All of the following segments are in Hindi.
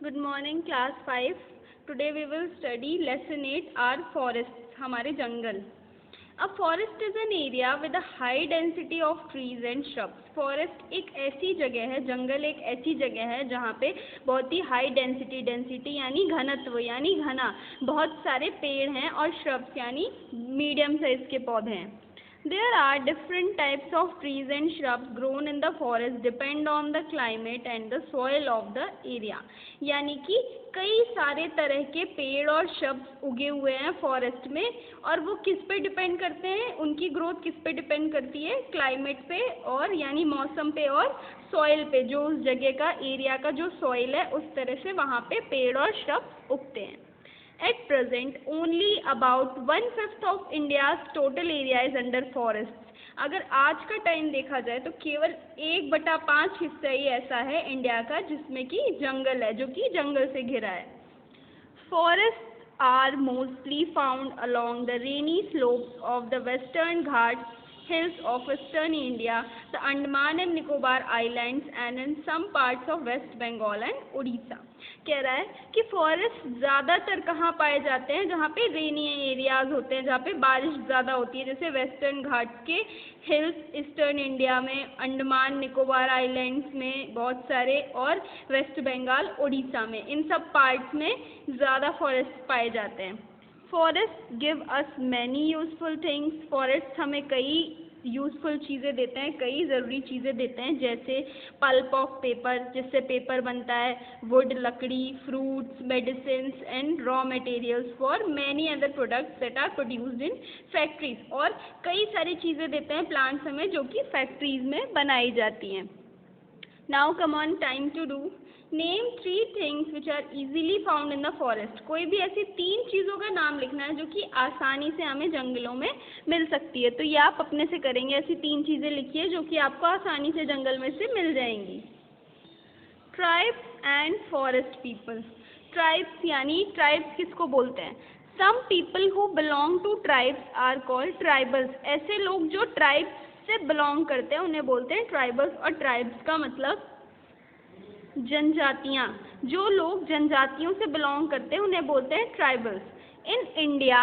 Good morning, class 5. Today we will study lesson 8, our forests, हमारे जंगल. A forest is an area with a high density of trees and shrubs. Forest एक ऐसी जगह है, जंगल एक ऐसी जगह है जहाँ पे बहुत ही high density यानी घनत्व यानी घना बहुत सारे पेड़ हैं और shrubs यानी मीडियम साइज के पौधे हैं. There are different types of trees and shrubs grown in the forest depend on the climate and the soil of the area. यानी कि कई सारे तरह के पेड़ और shrubs उगे हुए हैं फॉरेस्ट में और वो किस पे डिपेंड करते हैं, उनकी ग्रोथ किस पे डिपेंड करती है, क्लाइमेट पे और यानी मौसम पे और सॉइल पे, जो उस जगह का एरिया का जो सॉइल है उस तरह से वहाँ पे पेड़ और shrubs उगते हैं. At present, only about 1/5 of India's total area is under forests. अगर आज का टाइम देखा जाए तो केवल 1/5 हिस्सा ही ऐसा है इंडिया का जिसमें कि जंगल है, जो कि जंगल से घिरा है. Forests are mostly found along the rainy slopes of the Western Ghats hills of Western India, the Andaman and Nicobar Islands, and in some parts of West Bengal and Odisha. कह रहा है कि फॉरेस्ट ज़्यादातर कहाँ पाए जाते हैं, जहाँ पे रेनी एरियाज होते हैं, जहाँ पे बारिश ज़्यादा होती है, जैसे वेस्टर्न घाट्स के हिल्स ईस्टर्न इंडिया में, अंडमान निकोबार आइलैंड्स में बहुत सारे और वेस्ट बंगाल उड़ीसा में, इन सब पार्ट्स में ज़्यादा फॉरेस्ट पाए जाते हैं. Forest give us many useful things. Forest हमें कई यूज़फुल चीज़ें देते हैं, कई ज़रूरी चीज़ें देते हैं, जैसे पल्प ऑफ पेपर जिससे पेपर बनता है, वुड लकड़ी, fruits, medicines and raw materials for many other products that are produced in factories. और कई सारी चीज़ें देते हैं प्लांट्स हमें जो कि फैक्ट्रीज में बनाई जाती हैं. Now come on, time to do. Name 3 things which are easily found in the forest. कोई भी ऐसी 3 चीज़ों का नाम लिखना है जो कि आसानी से हमें जंगलों में मिल सकती है. तो ये आप अपने से करेंगे, ऐसी 3 चीज़ें लिखिए जो कि आपको आसानी से जंगल में से मिल जाएंगी. Tribes and forest people. Tribes यानी ट्राइब्स किसको बोलते हैं? Some people who belong to tribes are called tribals. ऐसे लोग जो ट्राइब्स से बिलोंग करते हैं उन्हें बोलते हैं ट्राइबल्स. और ट्राइब्स का मतलब जनजातियाँ. जो लोग जनजातियों से बिलोंग करते हैं उन्हें बोलते हैं tribals. In India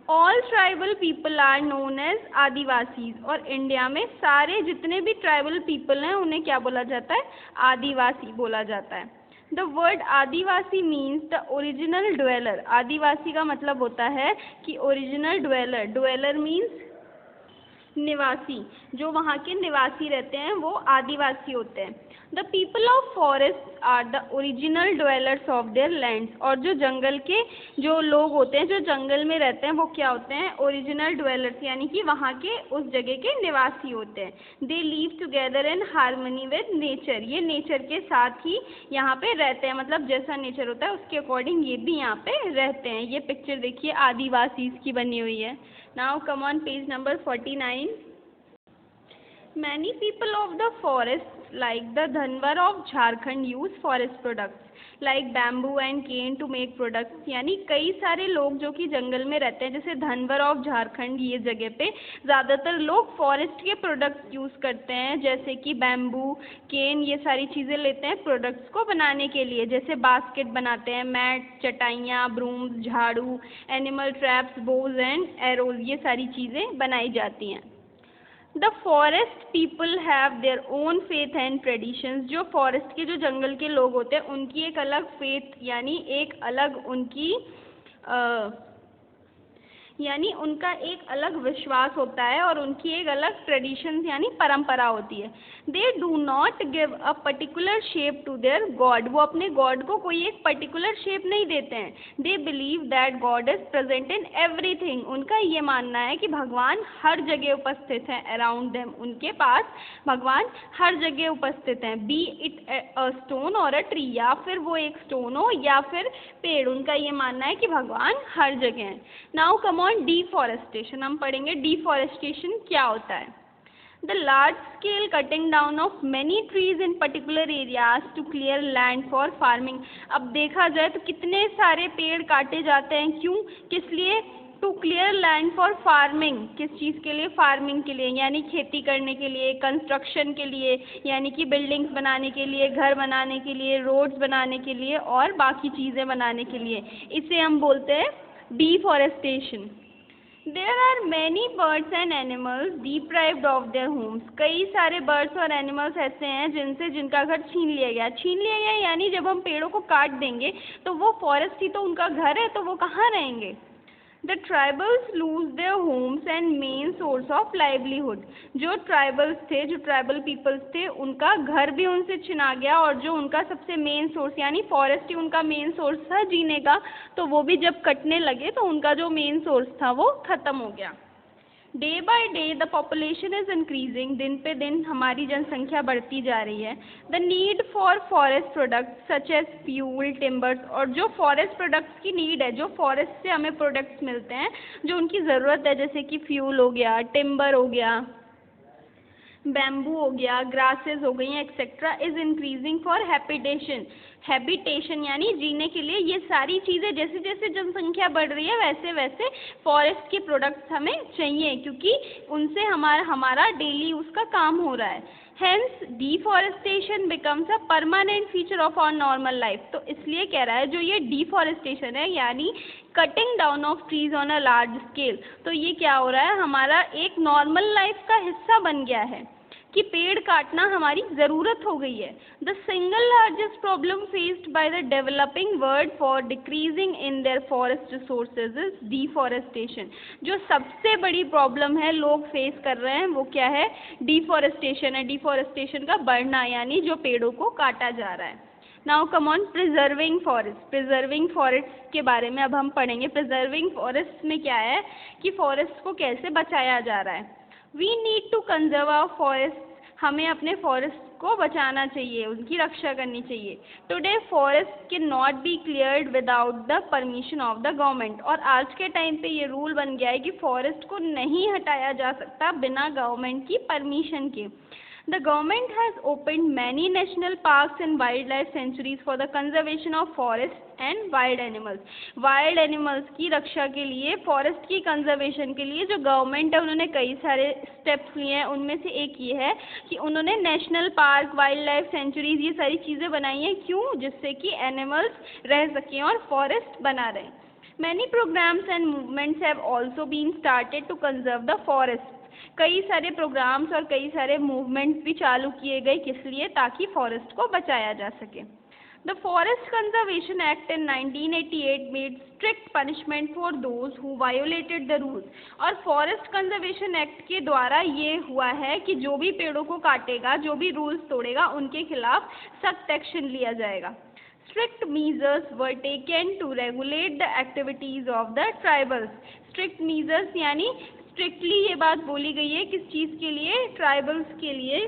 all tribal people are known as adivasis. और इंडिया में सारे जितने भी ट्राइबल पीपल हैं उन्हें क्या बोला जाता है? आदिवासी बोला जाता है. The word Adivasi means the original dweller. Adivasi का मतलब होता है कि ओरिजिनल ड्वेलर. ड्वेलर मीन्स निवासी, जो वहाँ के निवासी रहते हैं वो आदिवासी होते हैं. The people of forest are the original dwellers of their lands. और जो जंगल के जो लोग होते हैं, जो जंगल में रहते हैं, वो क्या होते हैं? ओरिजिनल ड्वेलर्स, यानी कि वहाँ के उस जगह के निवासी होते हैं. They live together in harmony with nature. ये नेचर के साथ ही यहाँ पे रहते हैं, मतलब जैसा नेचर होता है उसके अकॉर्डिंग ये भी यहाँ पे रहते हैं. ये पिक्चर देखिए आदिवासी की बनी हुई है. Now come on, page number 49. Many people of the forest like the Dhanwar of Jharkhand use forest products like bamboo and cane to make products. यानी कई सारे लोग जो कि जंगल में रहते हैं, जैसे धनवर ऑफ झारखंड, ये जगह पे ज़्यादातर लोग फॉरेस्ट के प्रोडक्ट्स यूज़ करते हैं, जैसे कि बैम्बू, केन, ये सारी चीज़ें लेते हैं प्रोडक्ट्स को बनाने के लिए. जैसे बास्केट बनाते हैं, मैट, चटाइयाँ, ब्रूम्स, झाड़ू, animal traps, Bhoj and arrows, ये सारी चीज़ें बनाई जाती हैं. The forest people have their own faith and traditions. जो फॉरेस्ट के जो जंगल के लोग होते हैं उनकी एक अलग फेथ यानी एक अलग उनकी यानी उनका एक अलग विश्वास होता है और उनकी एक अलग ट्रेडिशन यानी परंपरा होती है. They do not give a particular shape to their god. वो अपने गॉड को कोई एक पर्टिकुलर शेप नहीं देते हैं. They believe that God is present in everything. उनका ये मानना है कि भगवान हर जगह उपस्थित हैं. अराउंड देम, उनके पास भगवान हर जगह उपस्थित हैं. बी इट अ स्टोन और अ ट्री, या फिर वो एक स्टोन हो या फिर पेड़. उनका ये मानना है कि भगवान हर जगह हैं. Now come on, deforestation. हम पढ़ेंगे डिफॉरेस्टेशन क्या होता है. The large scale cutting down of many trees in particular areas to clear land for farming. अब देखा जाए तो कितने सारे पेड़ काटे जाते हैं, क्यों, किस लिए? To clear land for farming, किस चीज़ के लिए? फार्मिंग के लिए, यानी खेती करने के लिए, कंस्ट्रक्शन के लिए, यानी कि बिल्डिंग्स बनाने के लिए, घर बनाने के लिए, रोड्स बनाने के लिए और बाकी चीज़ें बनाने के लिए। इसे हम बोलते हैं deforestation. There are many birds and animals deprived of their homes. कई सारे बर्ड्स और एनिमल्स ऐसे हैं जिनका घर छीन लिया गया, यानी जब हम पेड़ों को काट देंगे तो वो फॉरेस्ट ही तो उनका घर है, तो वो कहाँ रहेंगे? The tribals lose their homes and main source of livelihood. जो ट्राइबल्स थे, जो ट्राइबल पीपल्स थे, उनका घर भी उनसे छिना गया और जो उनका सबसे मेन सोर्स यानी फॉरेस्ट ही उनका मेन सोर्स था जीने का, तो वो भी जब कटने लगे तो उनका जो मेन सोर्स था वो खत्म हो गया। Day by day the population is increasing, दिन पे दिन हमारी जनसंख्या बढ़ती जा रही है। The need for forest products such as fuel, timbers, और जो फॉरेस्ट प्रोडक्ट्स की नीड है, जो फॉरेस्ट से हमें प्रोडक्ट्स मिलते हैं, जो उनकी ज़रूरत है, जैसे कि फ्यूल हो गया, टिम्बर हो गया, बैम्बू हो गया, ग्रासेस हो गई, etcetera, is increasing for habitation यानी जीने के लिए। ये सारी चीज़ें जैसे जैसे जनसंख्या बढ़ रही है वैसे वैसे फॉरेस्ट के प्रोडक्ट्स हमें चाहिए, क्योंकि उनसे हमारा डेली उसका काम हो रहा है। Hence deforestation becomes a permanent feature of our normal life. तो इसलिए कह रहा है जो ये डिफॉरेस्टेशन है यानी cutting down of trees on a large scale, तो ये क्या हो रहा है, हमारा एक नॉर्मल लाइफ का हिस्सा बन गया है कि पेड़ काटना हमारी ज़रूरत हो गई है। The single largest problem faced by the developing world for decreasing in their forest resources is deforestation. जो सबसे बड़ी प्रॉब्लम है लोग फेस कर रहे हैं वो क्या है? डिफॉरेस्टेशन है। डिफॉरेस्टेशन का बढ़ना यानी जो पेड़ों को काटा जा रहा है। Now come on preserving forest. Preserving forest के बारे में अब हम पढ़ेंगे। प्रिजर्विंग फॉरेस्ट में क्या है कि फॉरेस्ट को कैसे बचाया जा रहा है। We need to conserve our forest, हमें अपने फॉरेस्ट को बचाना चाहिए, उनकी रक्षा करनी चाहिए। Today forest can not be cleared without the permission of the government, और आज के टाइम पे ये रूल बन गया है कि फॉरेस्ट को नहीं हटाया जा सकता बिना गवर्नमेंट की परमिशन के। The government has opened many national parks and wildlife sanctuaries for the conservation of forests and wild animals. Wild animals की रक्षा के लिए, फॉरेस्ट की कंजर्वेशन के लिए जो गवर्नमेंट है उन्होंने कई सारे स्टेप्स लिए हैं। उनमें से एक ये है कि उन्होंने national park, wild life sanctuaries, ये सारी चीज़ें बनाई हैं। क्यों? जिससे कि एनिमल्स रह सकें और फॉरेस्ट बना रहें। Many programs and movements have also been started to conserve the forest. कई सारे प्रोग्राम्स और कई सारे मूवमेंट्स भी चालू किए गए, किस लिए? ताकि फॉरेस्ट को बचाया जा सके। The forest conservation act in 1988 made strict punishment for those who violated the rules. और फॉरेस्ट कंजर्वेशन एक्ट के द्वारा ये हुआ है कि जो भी पेड़ों को काटेगा, जो भी रूल्स तोड़ेगा, उनके खिलाफ सख्त एक्शन लिया जाएगा। Strict measures were taken to regulate the activities of the tribals. Strict measures यानी स्ट्रिक्टली ये बात बोली गई है किस चीज़ के लिए? ट्राइबल्स के लिए।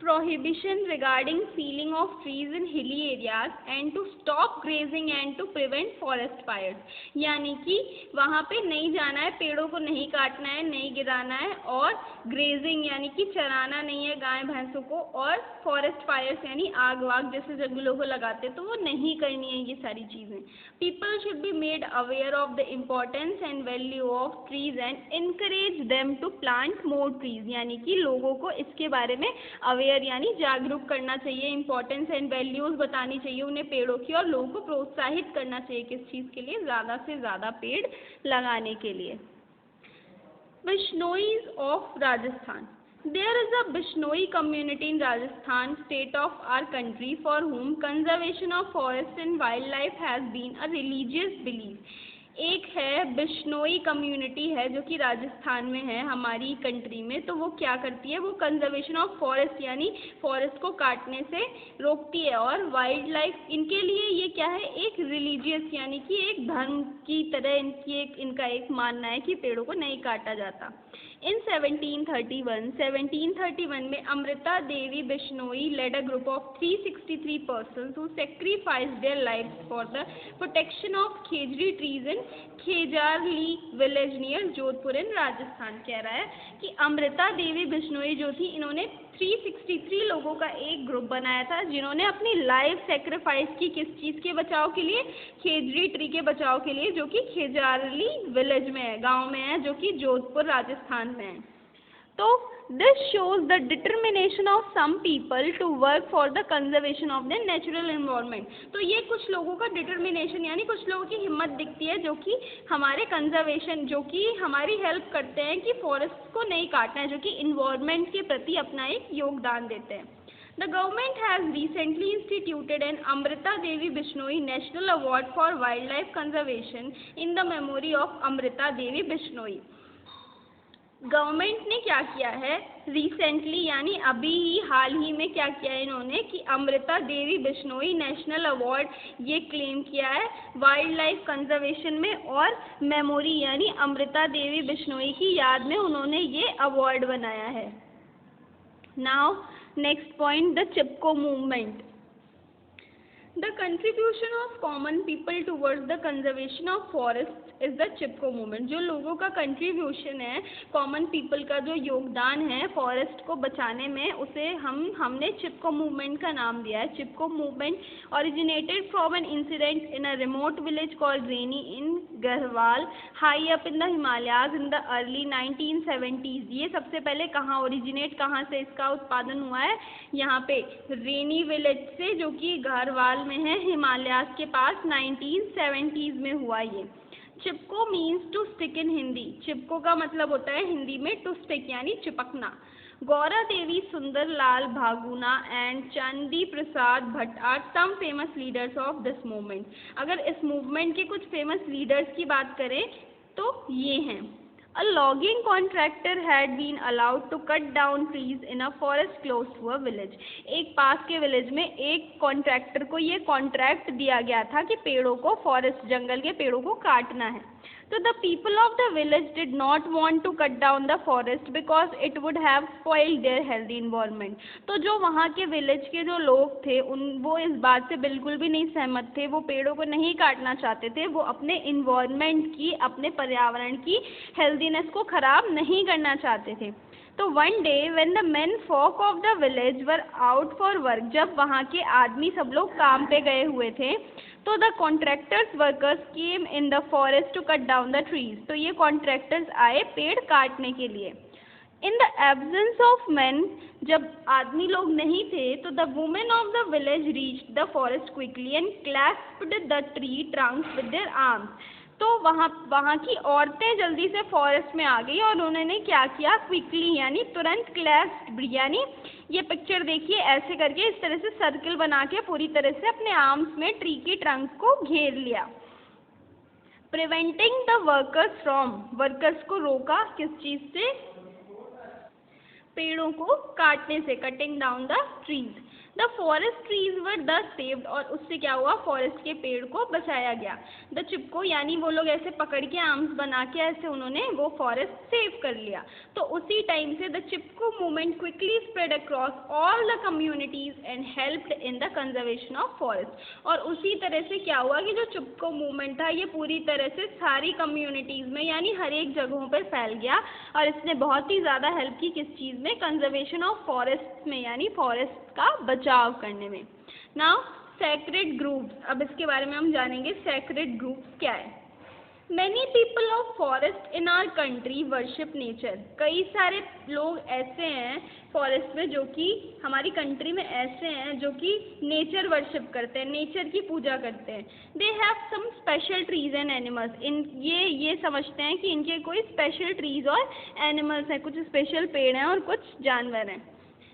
prohibition regarding felling of trees in hilly areas and to stop grazing and to prevent forest fires, यानी कि वहाँ पे नहीं जाना है, पेड़ों को नहीं काटना है, नहीं गिराना है, और ग्रेजिंग यानी कि चराना नहीं है गाय भैंसों को, और फॉरेस्ट फायर्स यानी आग वाग जैसे जंगलों को लगाते तो वो नहीं करनी है ये सारी चीज़ें। People should be made aware of the importance and value of trees and encourage them to plant more trees, यानी कि लोगों को इसके बारे में अवेयर यानी जागरूक करना चाहिए, इंपॉर्टेंस एंड वैल्यूज बतानी चाहिए उन्हें पेड़ों की, और लोगों को प्रोत्साहित करना चाहिए किस चीज़ के लिए? ज़्यादा से ज़्यादा पेड़ लगाने के लिए। Bishnois of Rajasthan. There is a Bishnoi community in Rajasthan, state of our country, for whom conservation of forest and wildlife has been a religious belief. एक है बिश्नोई कम्युनिटी है जो कि राजस्थान में है हमारी कंट्री में, तो वो क्या करती है? वो कंजर्वेशन ऑफ फॉरेस्ट यानी फॉरेस्ट को काटने से रोकती है, और वाइल्ड लाइफ इनके लिए ये क्या है? एक रिलीजियस यानी कि एक धर्म की तरह इनका एक मानना है कि पेड़ों को नहीं काटा जाता। In 1731 में Amrita Devi Bishnoi led a group of 363 persons who sacrificed their lives for the protection of Khejri trees in खेजारली village near Jodhpur in Rajasthan. कह रहा है कि अमृता देवी बिश्नोई जो थी, इन्होंने 363 लोगों का एक ग्रुप बनाया था जिन्होंने अपनी लाइफ सेक्रीफाइस की किस चीज़ के बचाव के लिए, खेजड़ी ट्री के बचाव के लिए, जो कि खेजारली विलेज में है, गांव में है, जो कि जोधपुर राजस्थान में है। तो this shows the determination of some people to work for the conservation of the natural environment. तो ये कुछ लोगों का डिटर्मिनेशन यानी कुछ लोगों की हिम्मत दिखती है जो कि हमारे कंजर्वेशन, जो कि हमारी हेल्प करते हैं कि फॉरेस्ट को नहीं काटना है, जो कि इन्वायरमेंट के प्रति अपना एक योगदान देते हैं। The government has recently instituted an Amrita Devi Bishnoi National Award for Wildlife Conservation in the memory of Amrita Devi Bishnoi। Government ने क्या किया है रिसेंटली, यानी अभी ही हाल ही में क्या किया है इन्होंने कि अमृता देवी बिश्नोई नेशनल अवार्ड ये क्लेम किया है वाइल्ड लाइफ कंजर्वेशन में, और मेमोरी यानी अमृता देवी बिश्नोई की याद में उन्होंने ये अवार्ड बनाया है। Now next point, the Chipko movement. The contribution of common people towards the conservation of forests is the Chipko movement. जो लोगों का कंट्रीब्यूशन है, कॉमन पीपल का जो योगदान है फॉरेस्ट को बचाने में, उसे हमने चिपको मूवमेंट का नाम दिया है। Chipko movement originated from an incident in a remote village called Reni in Garhwal high up in the Himalayas in the early 1970s। ये सबसे पहले कहाँ ओरिजिनेट, कहाँ से इसका उत्पादन हुआ है, यहाँ पे रेनी विलेज से, जो कि गढ़वाल में है, हिमालयाज के पास 1970s में हुआ ये। Chipko means to stick in Hindi. Chipko का मतलब होता है हिंदी में टू स्टिक यानी चिपकना। गौरा देवी, सुंदर लाल Bahuguna and Chandi Prasad Bhatt are some famous leaders of this movement. अगर इस मूवमेंट के कुछ फेमस लीडर्स की बात करें तो ये हैं। A logging contractor had been allowed to cut down trees in a forest close to a village। एक पास के विलेज में एक कॉन्ट्रैक्टर को ये कॉन्ट्रैक्ट दिया गया था कि पेड़ों को, फॉरेस्ट जंगल के पेड़ों को काटना है। तो the people of the village did not want to cut down the forest because it would have spoiled their healthy environment। तो जो वहाँ के विलेज के जो लोग थे वो इस बात से बिल्कुल भी नहीं सहमत थे, वो पेड़ों को नहीं काटना चाहते थे, वो अपने इन्वायरमेंट की, अपने पर्यावरण की हेल्दीनेस को खराब नहीं करना चाहते थे। तो one day when the men folk of the village were out for work, जब वहाँ के आदमी सब लोग काम पे गए हुए थे, तो the contractors workers came in the forest to cut down the trees. तो ये कॉन्ट्रैक्टर्स आए पेड़ काटने के लिए। In the absence of man, जब आदमी लोग नहीं थे, तो the women of the village reached the forest quickly and clasped the tree trunks with their arms. तो वहाँ की औरतें जल्दी से फॉरेस्ट में आ गई और उन्होंने क्या किया, क्विकली यानी तुरंत, क्लैस्प्ड यानी ये पिक्चर देखिए, ऐसे करके इस तरह से सर्किल बना के पूरी तरह से अपने आर्म्स में ट्री की ट्रंक को घेर लिया। Preventing the workers from, workers को रोका किस चीज़ से, पेड़ों को काटने से, cutting down the trees. The forest trees were thus saved, और उससे क्या हुआ, फॉरेस्ट के पेड़ को बचाया गया। द चिपको यानी वो लोग ऐसे पकड़ के आर्म्स बना के ऐसे उन्होंने वो फॉरेस्ट सेव कर लिया। तो उसी टाइम से the Chipko movement quickly spread across all the communities and helped in the conservation of forest. और उसी तरह से क्या हुआ कि जो चिपको मूवमेंट था ये पूरी तरह से सारी कम्युनिटीज़ में यानी हर एक जगहों पर फैल गया, और इसने बहुत ही ज़्यादा हेल्प की किस चीज़ में, कंजर्वेशन ऑफ फॉरेस्ट में, यानी फॉरेस्ट का बचाव करने में। नाउ सैक्रेड ग्रुप्स, अब इसके बारे में हम जानेंगे सैक्रेड ग्रुप्स क्या है। Many people of forest in our country worship nature. कई सारे लोग ऐसे हैं फॉरेस्ट में, जो कि हमारी कंट्री में ऐसे हैं जो कि नेचर वर्शिप करते हैं, नेचर की पूजा करते हैं। They have some special trees and animals. ये समझते हैं कि इनके कोई स्पेशल ट्रीज और एनिमल्स हैं, कुछ स्पेशल पेड़ हैं और कुछ जानवर हैं।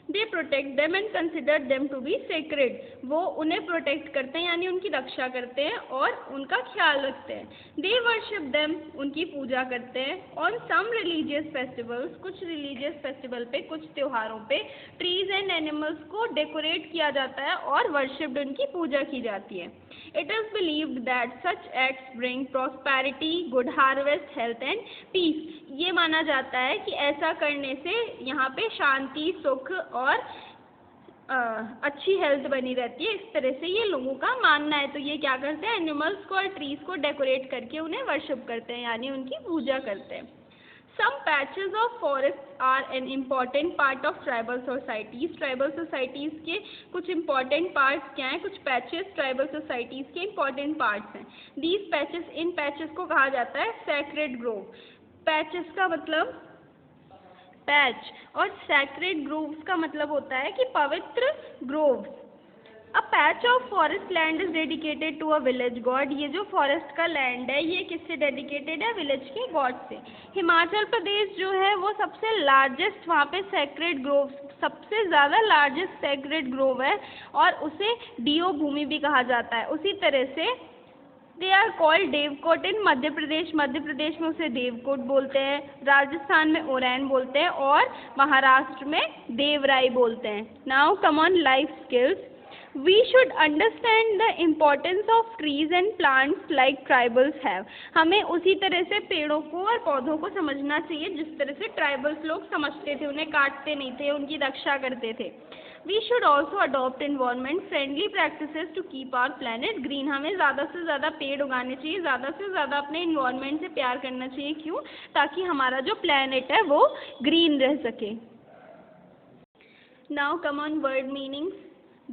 They protect them and consider them to be sacred. वो उन्हें प्रोटेक्ट करते हैं यानी उनकी रक्षा करते हैं और उनका ख्याल रखते हैं। दे वर्शिप देम, उनकी पूजा करते हैं। ऑन सम रिलीजियस फेस्टिवल्स, कुछ रिलीजियस फेस्टिवल पे, कुछ त्योहारों पे ट्रीज एंड एनिमल्स को डेकोरेट किया जाता है और वर्शिप्ड, उनकी पूजा की जाती है। It is believed that such acts bring prosperity, good harvest, health and peace. ये माना जाता है कि ऐसा करने से यहाँ पे शांति, सुख और अच्छी हेल्थ बनी रहती है। इस तरह से ये लोगों का मानना है। तो ये क्या करते हैं, एनिमल्स को और ट्रीज को डेकोरेट करके उन्हें वर्शिप करते हैं यानी उनकी पूजा करते हैं। Some patches of forests are an important part of tribal societies. Tribal societies के कुछ important parts क्या हैं? कुछ patches tribal societies के important parts हैं. These patches, इन patches को कहा जाता है sacred grove. Patches का मतलब पैच और सैक्रेड ग्रोव्स का मतलब होता है कि पवित्र groves. A patch of forest land is dedicated to a village god. ये जो फॉरेस्ट का लैंड है ये किससे डेडिकेटेड है? विलेज के गॉड से. हिमाचल प्रदेश जो है वो सबसे लार्जेस्ट, वहाँ पे सैक्रेड ग्रोव सबसे ज़्यादा लार्जेस्ट सैक्रेड ग्रोव है और उसे डीओ भूमि भी कहा जाता है. उसी तरह से दे आर कॉल्ड देवकोट इन मध्य प्रदेश. मध्य प्रदेश में उसे देवकोट बोलते हैं, राजस्थान में ओरैन बोलते हैं और महाराष्ट्र में देवराई बोलते हैं. Now come on life skills. We should understand the importance of trees and plants like tribals have. हमें उसी तरह से पेड़ों को और पौधों को समझना चाहिए जिस तरह से ट्राइबल्स लोग समझते थे, उन्हें काटते नहीं थे, उनकी रक्षा करते थे. We should also adopt environment friendly practices to keep our planet green. हमें ज़्यादा से ज़्यादा पेड़ उगाने चाहिए, ज़्यादा से ज़्यादा अपने इन्वायरमेंट से प्यार करना चाहिए. क्यों? ताकि हमारा जो प्लानट है वो ग्रीन रह सके. Now come on word meanings.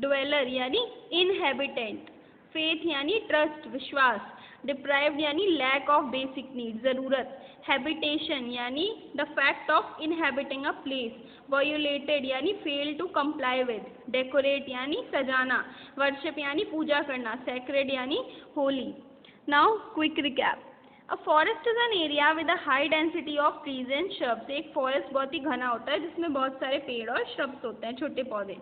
Dweller यानी inhabitant, faith यानी trust विश्वास, deprived यानी lack of basic needs ज़रूरत, habitation यानी the fact of inhabiting a place, violated यानी fail to comply with, decorate यानी सजाना, worship यानी पूजा करना, sacred यानी holy. Now quick recap. A forest is an area with a high density of trees and shrubs. एक forest बहुत ही घना होता है जिसमें बहुत सारे पेड़ और shrubs होते हैं, छोटे पौधे.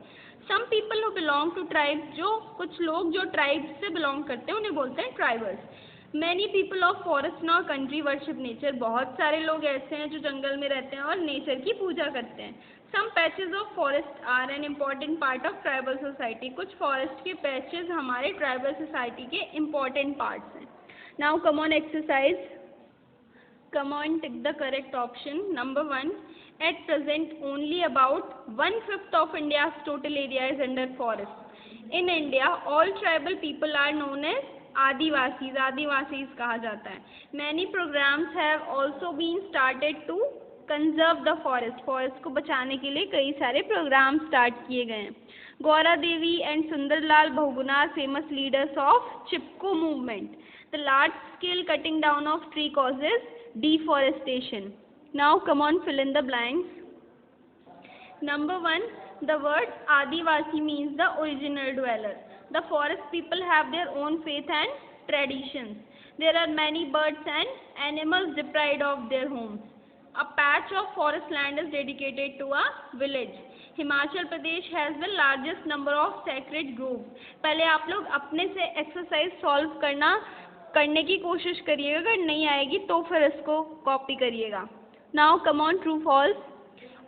Some people who belong to tribes, जो कुछ लोग जो tribes से belong करते हैं उन्हें बोलते हैं tribals. Many people of forest in our country worship nature. बहुत सारे लोग ऐसे हैं जो जंगल में रहते हैं और nature की पूजा करते हैं. Some patches of forest are an important part of tribal society. कुछ forest के patches हमारे tribal society के important parts हैं. Now come on exercise. Come on, tick the correct option. Number 1. At present, only about 1/5 of India's total area is under forest. In India, all tribal people are known as Adivasis. Adivasis कहा जाता है. Many programs have also been started to conserve the forest. Forest को बचाने के लिए कई सारे प्रोग्राम स्टार्ट किए गए हैं. Gaura Devi and Sundarlal Bahuguna are famous leaders of Chipko movement. The large-scale cutting down of tree causes deforestation. Now come on, fill in the blanks. Number 1, the word Adivasi means the original dweller. The forest people have their own faith and traditions. There are many birds and animals deprived of their homes. A patch of forest land is dedicated to a village. Himachal Pradesh has the largest number of sacred groves. पहले आप लोग अपने से एक्सरसाइज सॉल्व करने की कोशिश करिएगा, अगर नहीं आएगी तो फिर इसको कॉपी करिएगा. Now come on, true false.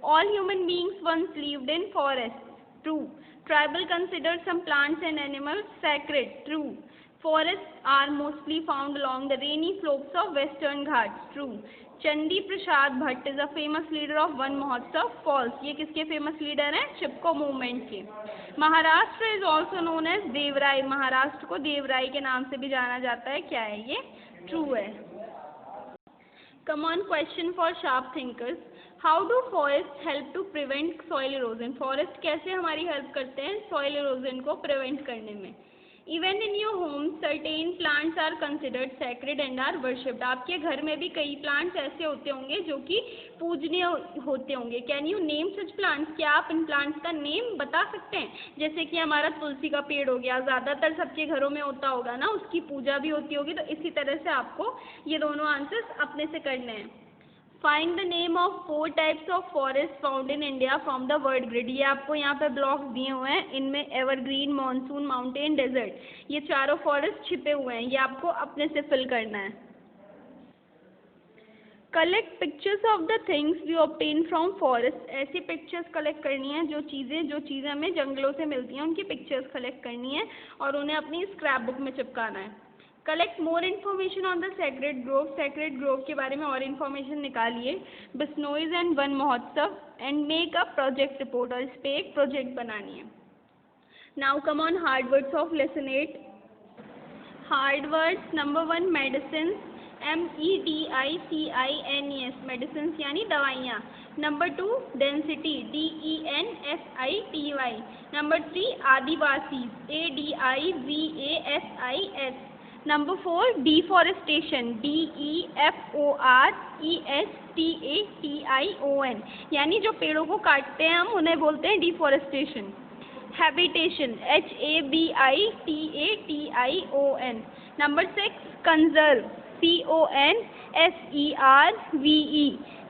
All human beings once lived in forests. True. Tribal considered some plants and animals sacred. True. Forests are mostly found along the rainy slopes of western Ghats. True. Chandi Prasad Bhatt is a famous leader of Van Mahotsav. False. ये किसके famous leader हैं? चिपको movement के. Maharashtra is also known as देवराई. महाराष्ट्र को देवराई के नाम से भी जाना जाता है. क्या है ये? True है. Come on, question for sharp thinkers. How do forests help to prevent soil erosion? Forest कैसे हमारी help करते हैं soil erosion को prevent करने में? Even in your home, certain plants are considered sacred and are worshipped. आपके घर में भी कई plants ऐसे होते होंगे जो कि पूजनीय होते होंगे. Can you name such plants? क्या आप इन plants का name बता सकते हैं? जैसे कि हमारा तुलसी का पेड़ हो गया, ज़्यादातर सबके घरों में होता होगा ना, उसकी पूजा भी होती होगी. तो इसी तरह से आपको ये दोनों आंसर्स अपने से करने हैं. Find the name of 4 types of forests found in India from the word grid. ये आपको यहाँ पे ब्लॉक्स दिए हुए हैं, इनमें एवरग्रीन, मानसून, माउंटेन, डेजर्ट, ये चारों फॉरेस्ट छिपे हुए हैं. ये आपको अपने से फिल करना है. Collect pictures of the things we obtain from forest. ऐसी पिक्चर्स कलेक्ट करनी है जो चीज़ें हमें जंगलों से मिलती हैं, उनकी पिक्चर्स कलेक्ट करनी है और उन्हें अपनी स्क्रैप बुक में चिपकाना है. Collect more information on the sacred Grove. Sacred Grove के बारे में और इन्फॉर्मेशन निकालिए. बिश्नोईज एंड वन महोत्सव and make a project report. और इस पर एक प्रोजेक्ट बनानी है. Now come on hard words of lesson 8. Hard words. Number 1, medicine. MEDICINES medicine यानी दवाइयाँ. Number 2 density DENSITY. नंबर 3 आदिवासी ADIVASIS. नंबर 4 डिफॉरेस्टेशन DEFORESTATION यानी जो पेड़ों को काटते हैं हम उन्हें बोलते हैं deforestation. Habitation HABITATION. Number 6 conserve CONSERVE.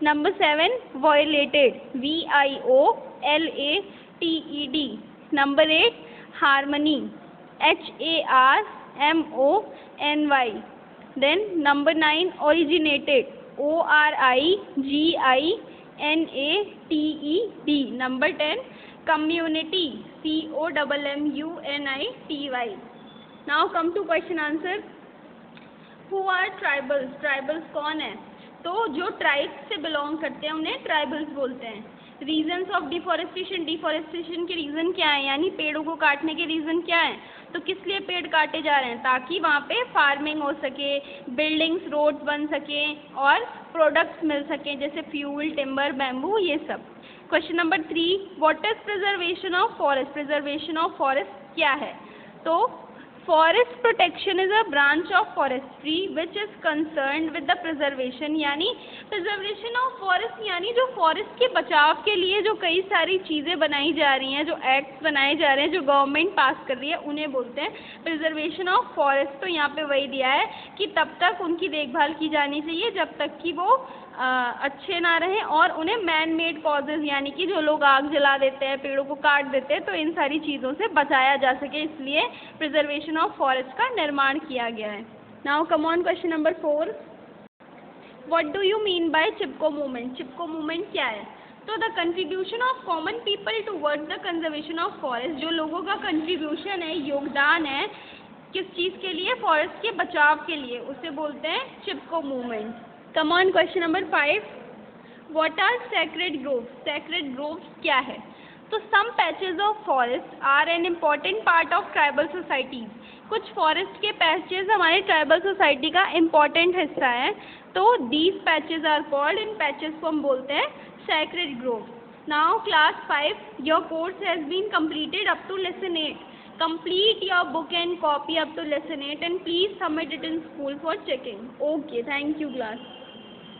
Number 7 violated VIOLATED. Number 8 harmony HARMONY. Then number 9 originated ORIGINATED. Number 10 community COMMUNITY. Now come to question answer. Who are tribals? Tribals कौन है? तो जो ट्राइब्स से बिलोंग करते हैं उन्हें ट्राइबल्स बोलते हैं. Reasons of deforestation. डिफॉरेस्टेशन के रीज़न क्या है, यानी पेड़ों को काटने के रीज़न क्या है? तो किस लिए पेड़ काटे जा रहे हैं? ताकि वहाँ पे फार्मिंग हो सके, बिल्डिंग्स रोड्स बन सकें और प्रोडक्ट्स मिल सकें जैसे फ्यूल, टिम्बर, बैम्बू, ये सब. Question number 3 what is preservation of forest? Preservation of forest क्या है? तो forest protection is a branch of forestry which is concerned with the preservation. यानी प्रिजर्वेशन ऑफ फॉरेस्ट यानी जो फॉरेस्ट के बचाव के लिए जो कई सारी चीज़ें बनाई जा रही हैं, जो एक्ट्स बनाए जा रहे हैं, जो गवर्नमेंट पास कर रही है, उन्हें बोलते हैं प्रिजर्वेशन ऑफ फॉरेस्ट. तो यहाँ पे वही दिया है कि तब तक उनकी देखभाल की जानी चाहिए जब तक कि वो अच्छे ना रहें और उन्हें मैन मेड कॉजेज़ यानी कि जो लोग आग जला देते हैं, पेड़ों को काट देते हैं, तो इन सारी चीज़ों से बचाया जा सके, इसलिए प्रिजर्वेशन ऑफ फॉरेस्ट का निर्माण किया गया है. Now come on question number 4. What do you mean by Chipko movement? Chipko movement क्या है? तो the contribution of common people towards the conservation of forest. जो लोगों का कंट्रीब्यूशन है, योगदान है, किस चीज़ के लिए? फॉरेस्ट के बचाव के लिए, उसे बोलते हैं Chipko movement. Come on question number 5. What are sacred groves? Sacred groves क्या है? तो some patches of forest are an important part of tribal societies. कुछ फॉरेस्ट के पैचेज हमारे ट्राइबल सोसाइटी का इम्पॉर्टेंट हिस्सा है. तो दीज पैचेज आर कॉल्ड, इन पैचेज को हम बोलते हैं sacred groves. Now class 5 your course has been completed up to lesson 8. Complete your book and copy up to lesson 8 and please submit it in school for checking. Okay, thank you class.